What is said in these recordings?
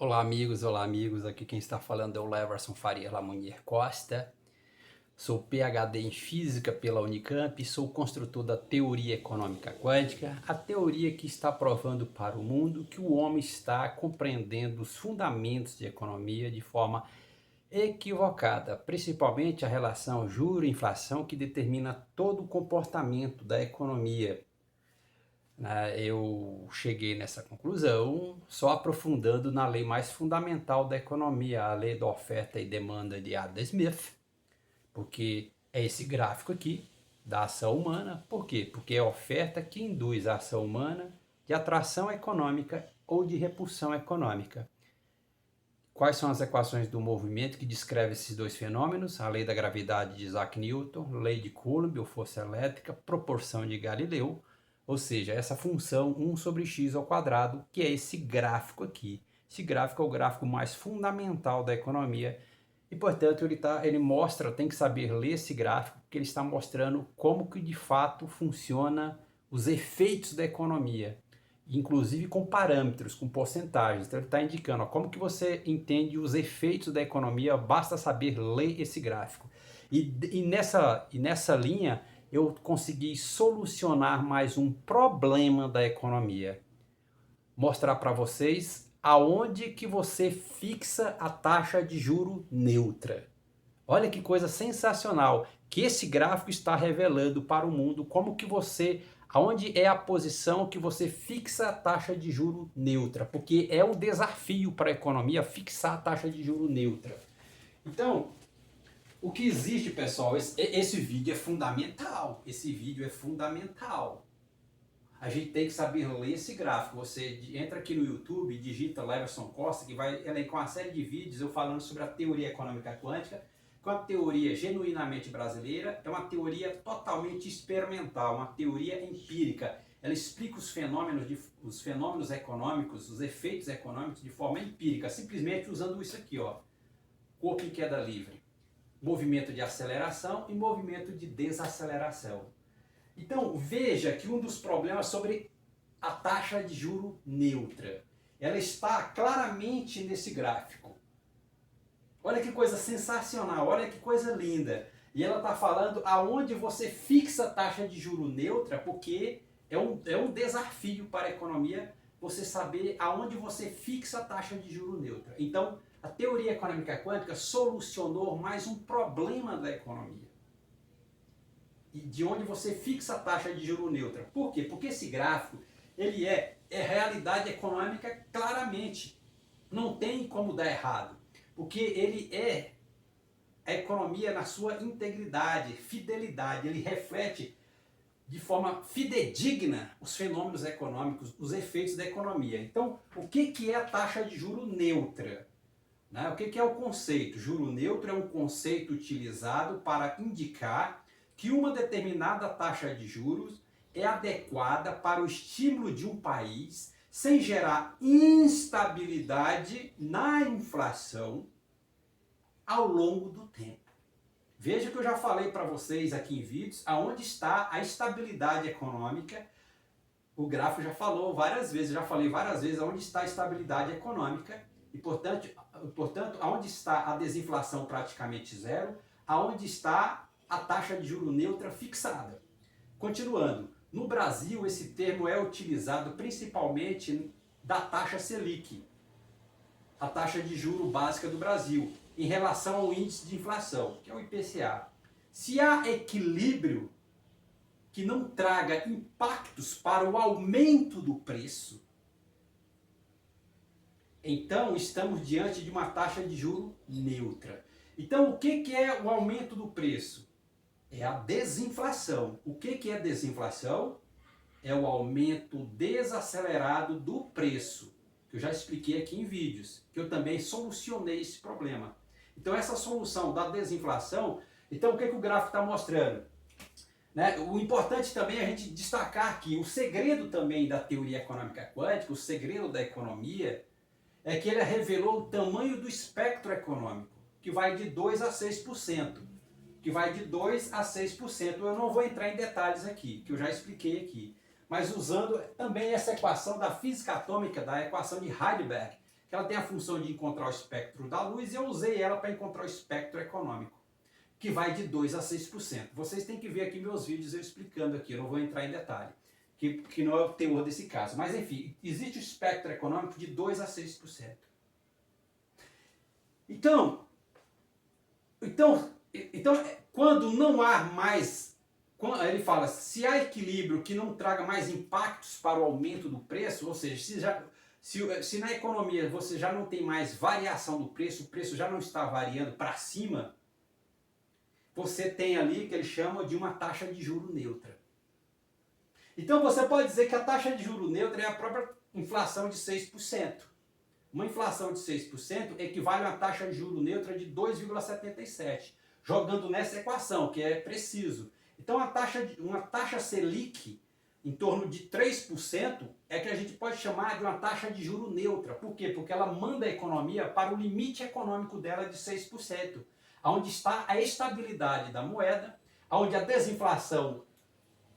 Olá amigos, aqui quem está falando é o Leverson Faria Lamunier Costa, sou PhD em Física pela Unicamp e sou construtor da teoria econômica quântica, a teoria que está provando para o mundo que o homem está compreendendo os fundamentos de economia de forma equivocada, principalmente a relação juro-inflação que determina todo o comportamento da economia. Eu cheguei nessa conclusão só aprofundando na lei mais fundamental da economia, a lei da oferta e demanda de Adam Smith, porque é esse gráfico aqui da ação humana. Por quê? Porque é a oferta que induz a ação humana de atração econômica ou de repulsão econômica. Quais são as equações do movimento que descrevem esses dois fenômenos? A lei da gravidade de Isaac Newton, lei de Coulomb, ou força elétrica, proporção de Galileu, ou seja, essa função 1 sobre x ao quadrado, que é esse gráfico aqui. Esse gráfico é o gráfico mais fundamental da economia e, portanto, ele mostra, tem que saber ler esse gráfico, porque ele está mostrando como que de fato funciona os efeitos da economia, inclusive com parâmetros, com porcentagens. Então ele está indicando como que você entende os efeitos da economia, basta saber ler esse gráfico. E nessa linha eu consegui solucionar mais um problema da economia. Mostrar para vocês aonde que você fixa a taxa de juro neutra. Olha que coisa sensacional que esse gráfico está revelando para o mundo, como que você, aonde é a posição que você fixa a taxa de juro neutra, porque é um desafio para a economia fixar a taxa de juro neutra. Então, o que existe, pessoal, esse vídeo é fundamental, esse vídeo é fundamental. A gente tem que saber ler esse gráfico. Você entra aqui no YouTube, digita Leverson Costa, que vai elencar uma série de vídeos eu falando sobre a teoria econômica quântica, que é uma teoria genuinamente brasileira, é uma teoria totalmente experimental, uma teoria empírica. Ela explica os fenômenos econômicos, os efeitos econômicos de forma empírica, simplesmente usando isso aqui, ó, corpo em queda livre, movimento de aceleração e movimento de desaceleração. Então veja que um dos problemas sobre a taxa de juro neutra, ela está claramente nesse gráfico. Olha que coisa sensacional, olha que coisa linda. E ela está falando aonde você fixa a taxa de juro neutra, porque é um desafio para a economia você saber aonde você fixa a taxa de juro neutra. Então, a teoria econômica quântica solucionou mais um problema da economia. E de onde você fixa a taxa de juro neutra. Por quê? Porque esse gráfico, ele é realidade econômica claramente. Não tem como dar errado. Porque ele é a economia na sua integridade, fidelidade. Ele reflete de forma fidedigna os fenômenos econômicos, os efeitos da economia. Então, o que é a taxa de juro neutra? O que é o conceito? Juro neutro é um conceito utilizado para indicar que uma determinada taxa de juros é adequada para o estímulo de um país sem gerar instabilidade na inflação ao longo do tempo. Veja que eu já falei para vocês aqui em vídeos aonde está a estabilidade econômica. O gráfico já falou várias vezes, já falei várias vezes aonde está a estabilidade econômica e, portanto, aonde está a desinflação praticamente zero, aonde está a taxa de juro neutra fixada. Continuando, no Brasil esse termo é utilizado principalmente da taxa Selic, a taxa de juro básica do Brasil, em relação ao índice de inflação, que é o IPCA. Se há equilíbrio que não traga impactos para o aumento do preço, então estamos diante de uma taxa de juro neutra. Então o que é o aumento do preço? É a desinflação. O que é desinflação? É o aumento desacelerado do preço, que eu já expliquei aqui em vídeos, que eu também solucionei esse problema. Então essa solução da desinflação, então o que o gráfico está mostrando? O importante também é a gente destacar que o segredo também da teoria econômica quântica, o segredo da economia, é que ele revelou o tamanho do espectro econômico, que vai de 2 a 6%. Que vai de 2 a 6%. Eu não vou entrar em detalhes aqui, que eu já expliquei aqui. Mas usando também essa equação da física atômica, da equação de Heisenberg, que ela tem a função de encontrar o espectro da luz, e eu usei ela para encontrar o espectro econômico, que vai de 2 a 6%. Vocês têm que ver aqui meus vídeos eu explicando aqui, eu não vou entrar em detalhe, que não é o teor desse caso. Mas enfim, existe o espectro econômico de 2 a 6%. Então, quando não há mais, ele fala, se há equilíbrio que não traga mais impactos para o aumento do preço, ou seja, se na economia você já não tem mais variação do preço, o preço já não está variando para cima, você tem ali que ele chama de uma taxa de juro neutra. Então você pode dizer que a taxa de juro neutra é a própria inflação de 6%. Uma inflação de 6% equivale a uma taxa de juro neutra de 2,77%, jogando nessa equação, que é preciso. Então uma taxa Selic em torno de 3% é que a gente pode chamar de uma taxa de juro neutra. Por quê? Porque ela manda a economia para o limite econômico dela de 6%, onde está a estabilidade da moeda, onde a desinflação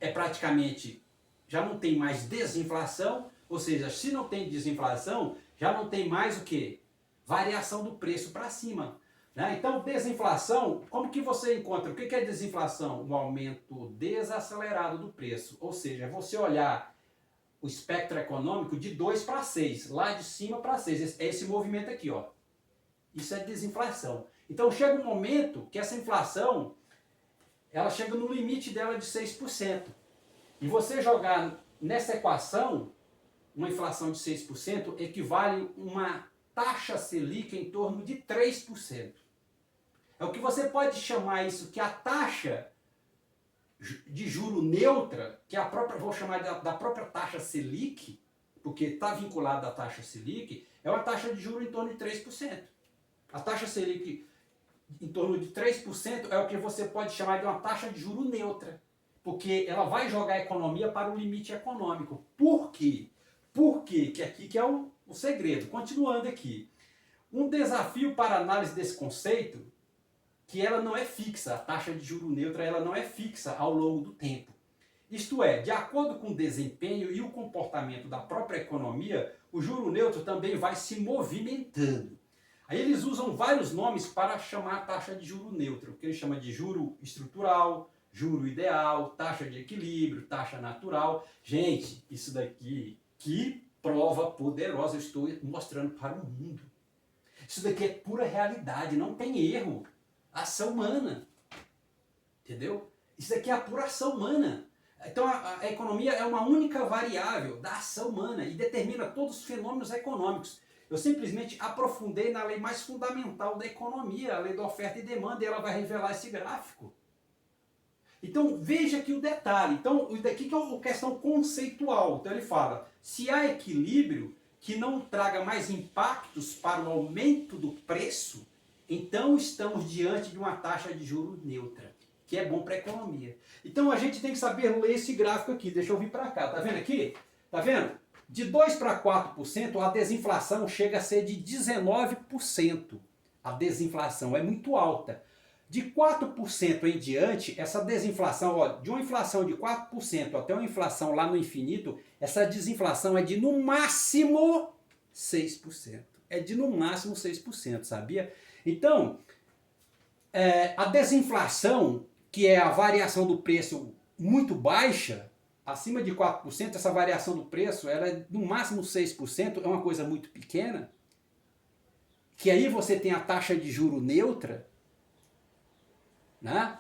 é praticamente, já não tem mais desinflação, ou seja, se não tem desinflação, já não tem mais o que? Variação do preço para cima. Né? Então, desinflação, como que você encontra? O que é desinflação? Um aumento desacelerado do preço. Ou seja, você olhar o espectro econômico de 2 para 6, lá de cima para 6. É esse movimento aqui, ó. Isso é desinflação. Então, chega um momento que essa inflação, ela chega no limite dela de 6%. E você jogar nessa equação, uma inflação de 6% equivale a uma taxa Selic em torno de 3%. É o que você pode chamar isso, que a taxa de juro neutra, que é a própria, vou chamar da própria taxa Selic, porque está vinculada à taxa Selic, é uma taxa de juro em torno de 3%. A taxa Selic em torno de 3% é o que você pode chamar de uma taxa de juro neutra, porque ela vai jogar a economia para o limite econômico. Por quê? Por quê? Que aqui que é o segredo. Continuando aqui. Um desafio para a análise desse conceito, que ela não é fixa, a taxa de juro neutra ela não é fixa ao longo do tempo. Isto é, de acordo com o desempenho e o comportamento da própria economia, o juro neutro também vai se movimentando. Aí eles usam vários nomes para chamar a taxa de juro neutro, que eles chamam de juro estrutural, juro ideal, taxa de equilíbrio, taxa natural. Gente, isso daqui, que prova poderosa eu estou mostrando para o mundo. Isso daqui é pura realidade, não tem erro. Ação humana. Entendeu? Isso daqui é a pura ação humana. Então a economia é uma única variável da ação humana e determina todos os fenômenos econômicos. Eu simplesmente aprofundei na lei mais fundamental da economia, a lei da oferta e demanda, e ela vai revelar esse gráfico. Então veja aqui o detalhe. Então isso daqui que é uma questão conceitual. Então ele fala, se há equilíbrio que não traga mais impactos para o aumento do preço, então estamos diante de uma taxa de juros neutra, que é bom para a economia. Então a gente tem que saber ler esse gráfico aqui. Deixa eu vir para cá. Tá vendo aqui? Tá vendo? De 2 para 4%, a desinflação chega a ser de 19%. A desinflação é muito alta. De 4% em diante, essa desinflação, ó, de uma inflação de 4% até uma inflação lá no infinito, essa desinflação é de no máximo 6%. É de no máximo 6%, sabia? Então, a desinflação, que é a variação do preço muito baixa, acima de 4%, essa variação do preço, ela é no máximo 6%, é uma coisa muito pequena, que aí você tem a taxa de juro neutra, né?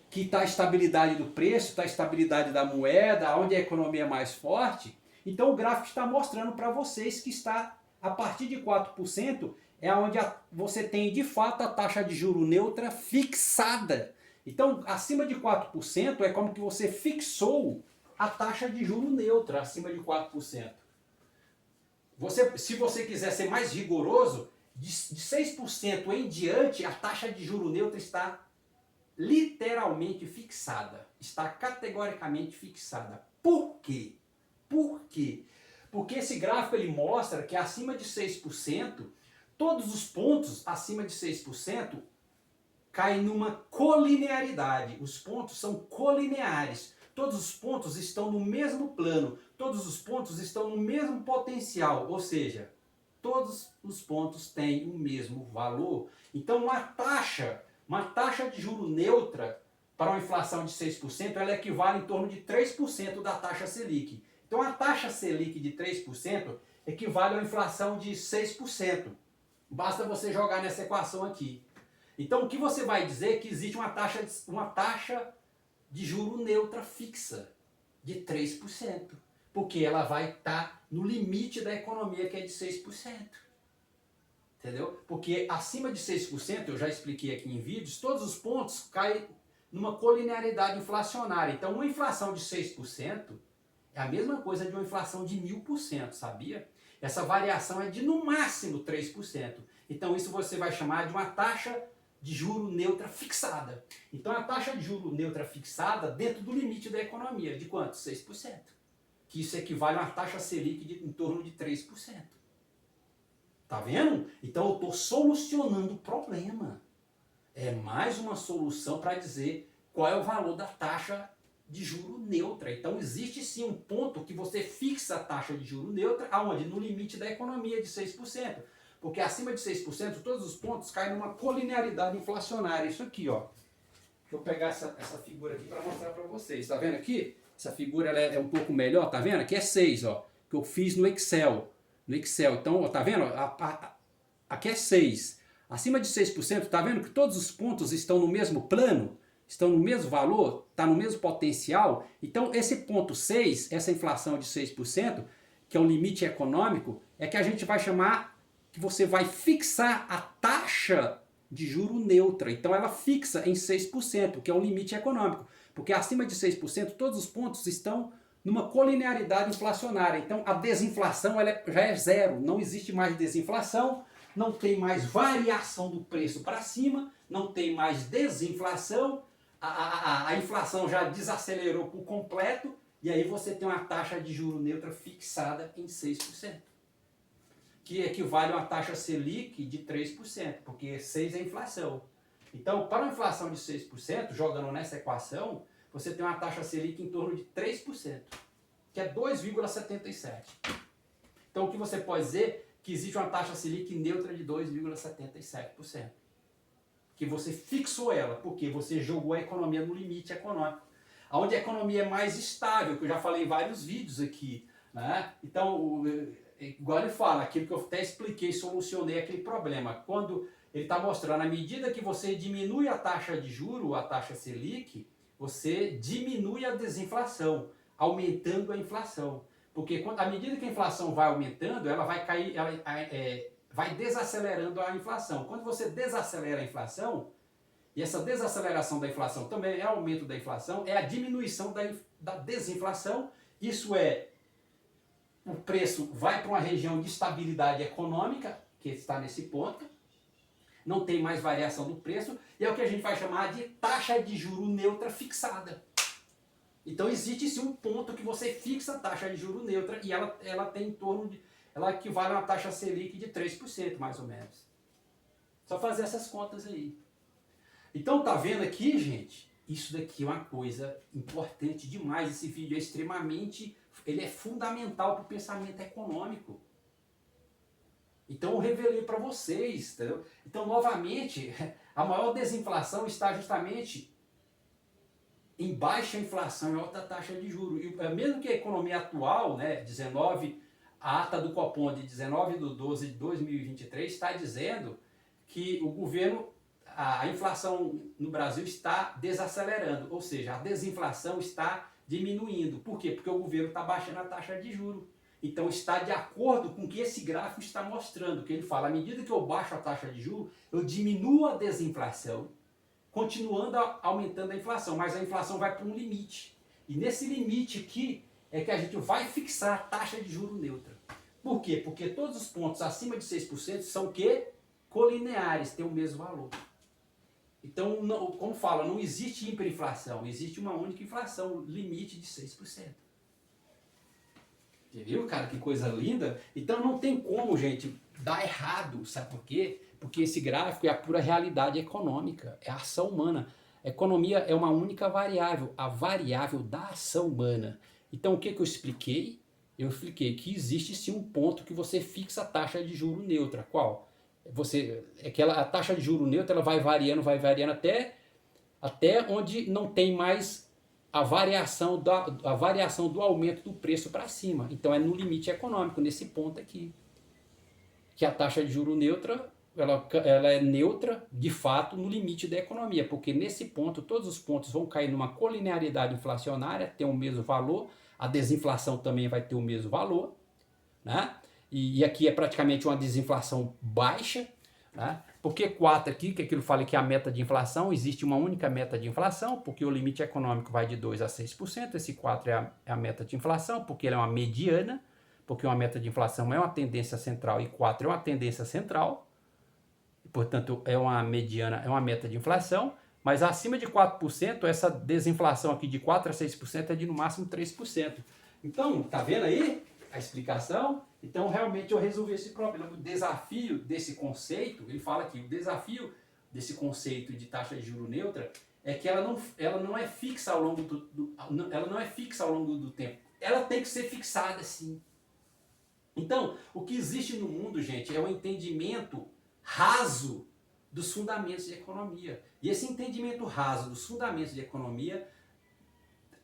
Que está a estabilidade do preço, está a estabilidade da moeda, onde a economia é mais forte. Então o gráfico está mostrando para vocês que está a partir de 4%, é onde você tem de fato a taxa de juro neutra fixada. Então acima de 4% é como que você fixou a taxa de juro neutra acima de 4%. Se você quiser ser mais rigoroso, de 6% em diante, a taxa de juro neutra está literalmente fixada. Está categoricamente fixada. Por quê? Por quê? Porque esse gráfico ele mostra que acima de 6%, todos os pontos acima de 6% caem numa colinearidade. Os pontos são colineares. Todos os pontos estão no mesmo plano. Todos os pontos estão no mesmo potencial. Ou seja, todos os pontos têm o mesmo valor. Então uma taxa de juro neutra para uma inflação de 6%, ela equivale em torno de 3% da taxa Selic. Então a taxa Selic de 3% equivale a uma inflação de 6%. Basta você jogar nessa equação aqui. Então o que você vai dizer é que existe uma taxa de juro neutra fixa de 3%, porque ela vai estar no limite da economia, que é de 6%. Entendeu? Porque acima de 6%, eu já expliquei aqui em vídeos, todos os pontos caem numa colinearidade inflacionária. Então uma inflação de 6% é a mesma coisa de uma inflação de 1000%, sabia? Essa variação é de no máximo 3%. Então isso você vai chamar de uma taxa de juro neutra fixada. Então a taxa de juro neutra fixada dentro do limite da economia, de quanto? 6%. Que isso equivale a uma taxa Selic em torno de 3%. Tá vendo? Então eu estou solucionando o problema. É mais uma solução para dizer qual é o valor da taxa de juro neutra. Então existe sim um ponto que você fixa a taxa de juro neutra, aonde? No limite da economia de 6%. Porque acima de 6%, todos os pontos caem numa colinearidade inflacionária. Isso aqui, ó. Deixa eu pegar essa figura aqui para mostrar para vocês. Tá vendo aqui? Essa figura ela é um pouco melhor, tá vendo? Aqui é 6, ó. Que eu fiz no Excel. Então, ó, tá vendo? Aqui é 6. Acima de 6%, tá vendo que todos os pontos estão no mesmo plano? Estão no mesmo valor? Está no mesmo potencial? Então, esse ponto 6, essa inflação de 6%, que é o limite econômico, é que a gente vai chamar, que você vai fixar a taxa de juro neutra. Então, ela fixa em 6%, que é o limite econômico. Porque acima de 6%, todos os pontos estão numa colinearidade inflacionária. Então, a desinflação ela já é zero. Não existe mais desinflação, não tem mais variação do preço para cima, não tem mais desinflação, a inflação já desacelerou por completo, e aí você tem uma taxa de juro neutra fixada em 6%, que equivale a uma taxa Selic de 3%, porque 6% é inflação. Então, para uma inflação de 6%, jogando nessa equação, você tem uma taxa Selic em torno de 3%, que é 2,77%. Então, o que você pode dizer que existe uma taxa Selic neutra de 2,77%. Que você fixou ela, porque você jogou a economia no limite econômico. Onde a economia é mais estável, que eu já falei em vários vídeos aqui. Né? Então, igual ele fala, aquilo que eu até expliquei, solucionei aquele problema. Quando ele está mostrando, à medida que você diminui a taxa de juro, a taxa Selic, você diminui a desinflação, aumentando a inflação. Porque à medida que a inflação vai aumentando, ela vai cair, vai desacelerando a inflação. Quando você desacelera a inflação, e essa desaceleração da inflação também é aumento da inflação, é a diminuição da desinflação, isso é, o preço vai para uma região de estabilidade econômica, que está nesse ponto, não tem mais variação do preço, e é o que a gente vai chamar de taxa de juro neutra fixada. Então existe sim um ponto que você fixa a taxa de juro neutra e ela tem em torno de, ela equivale a uma taxa Selic de 3%, mais ou menos. Só fazer essas contas aí. Então tá vendo aqui, gente? Isso daqui é uma coisa importante demais. Esse vídeo é extremamente, ele é fundamental para o pensamento econômico. Então eu revelei para vocês, entendeu? Então novamente, a maior desinflação está justamente em baixa inflação e alta taxa de juros. E mesmo que a economia atual, né, 19, a ata do Copom de 19/12/2023 está dizendo que o governo, a inflação no Brasil está desacelerando, ou seja, a desinflação está diminuindo. Por quê? Porque o governo está baixando a taxa de juros. Então está de acordo com o que esse gráfico está mostrando, que ele fala, à medida que eu baixo a taxa de juros, eu diminuo a desinflação, continuando aumentando a inflação, mas a inflação vai para um limite. E nesse limite aqui é que a gente vai fixar a taxa de juro neutra. Por quê? Porque todos os pontos acima de 6% são o quê? Colineares, têm o mesmo valor. Então, não, como fala, não existe hiperinflação, existe uma única inflação, limite de 6%. Você viu, cara, que coisa linda? Então não tem como, gente, dar errado, sabe por quê? Porque esse gráfico é a pura realidade econômica, é a ação humana. A economia é uma única variável, a variável da ação humana. Então o que eu expliquei? eu expliquei que existe sim um ponto que você fixa a taxa de juro neutra. Qual? A taxa de juro neutra ela vai variando até onde não tem mais a variação do aumento do preço para cima. Então é no limite econômico, nesse ponto aqui. Que a taxa de juro neutra, ela é neutra, de fato, no limite da economia, porque nesse ponto, todos os pontos vão cair numa colinearidade inflacionária, ter o mesmo valor, a desinflação também vai ter o mesmo valor, né? E aqui é praticamente uma desinflação baixa, né? Porque 4 aqui, que aquilo fala que é a meta de inflação, existe uma única meta de inflação, porque o limite econômico vai de 2 a 6%, esse 4 é a meta de inflação, porque ele é uma mediana, porque uma meta de inflação é uma tendência central e 4 é uma tendência central, portanto é uma mediana, é uma meta de inflação, mas acima de 4%, essa desinflação aqui de 4 a 6% é de no máximo 3%. Então, tá vendo aí a explicação? Então, realmente eu resolvi esse problema. O desafio desse conceito, ele fala aqui, o desafio desse conceito de taxa de juro neutra é que ela não é fixa ao longo ela não é fixa ao longo do tempo. Ela tem que ser fixada sim. Então, o que existe no mundo, gente, é um entendimento raso dos fundamentos de economia. E esse entendimento raso dos fundamentos de economia,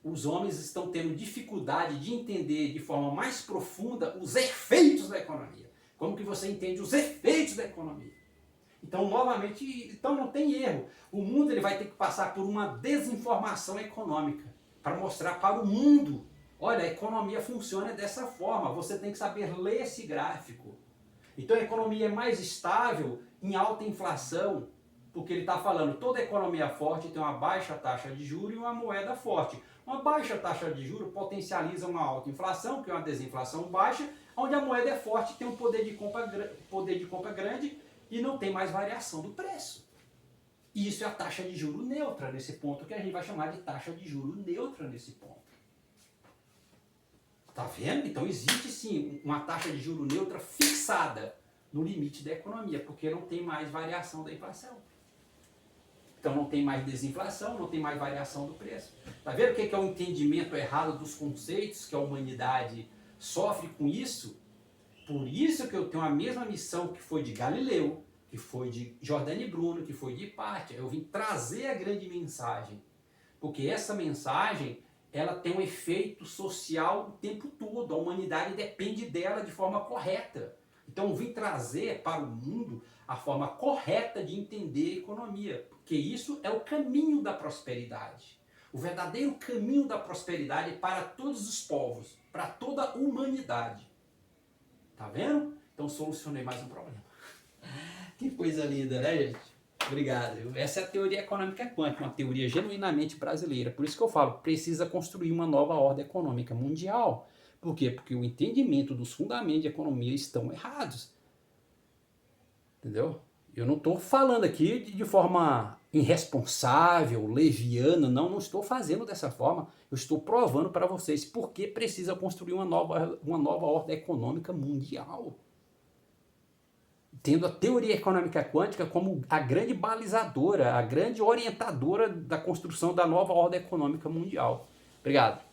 os homens estão tendo dificuldade de entender de forma mais profunda os efeitos da economia. Como que você entende os efeitos da economia? Então, novamente, não tem erro. O mundo ele vai ter que passar por uma desinformação econômica para mostrar para o mundo: olha, a economia funciona dessa forma, você tem que saber ler esse gráfico. Então a economia é mais estável em alta inflação, porque ele está falando toda economia forte tem uma baixa taxa de juros e uma moeda forte. Uma baixa taxa de juros potencializa uma alta inflação, que é uma desinflação baixa, onde a moeda é forte, tem um poder de compra grande e não tem mais variação do preço. E isso é a taxa de juro neutra nesse ponto, que a gente vai chamar de taxa de juro neutra nesse ponto. Tá vendo? Então existe sim uma taxa de juro neutra fixada no limite da economia, porque não tem mais variação da inflação. Então não tem mais desinflação, não tem mais variação do preço. Tá vendo o que é o entendimento errado dos conceitos que a humanidade sofre com isso? Por isso que eu tenho a mesma missão que foi de Galileu, que foi de Giordano Bruno, que foi de Hipparchia. Eu vim trazer a grande mensagem, porque essa mensagem ela tem um efeito social o tempo todo. A humanidade depende dela de forma correta. Então eu vim trazer para o mundo a forma correta de entender a economia, porque isso é o caminho da prosperidade. O verdadeiro caminho da prosperidade para todos os povos, para toda a humanidade. Tá vendo? Então solucionei mais um problema. Que coisa linda, né, gente? Obrigado. Essa é a teoria econômica quântica, uma teoria genuinamente brasileira. Por isso que eu falo, precisa construir uma nova ordem econômica mundial. Por quê? Porque o entendimento dos fundamentos de economia estão errados. Entendeu? Eu não estou falando aqui de forma irresponsável, leviana, não estou fazendo dessa forma. Eu estou provando para vocês porque precisa construir uma nova ordem econômica mundial. Tendo a teoria econômica quântica como a grande balizadora, a grande orientadora da construção da nova ordem econômica mundial. Obrigado.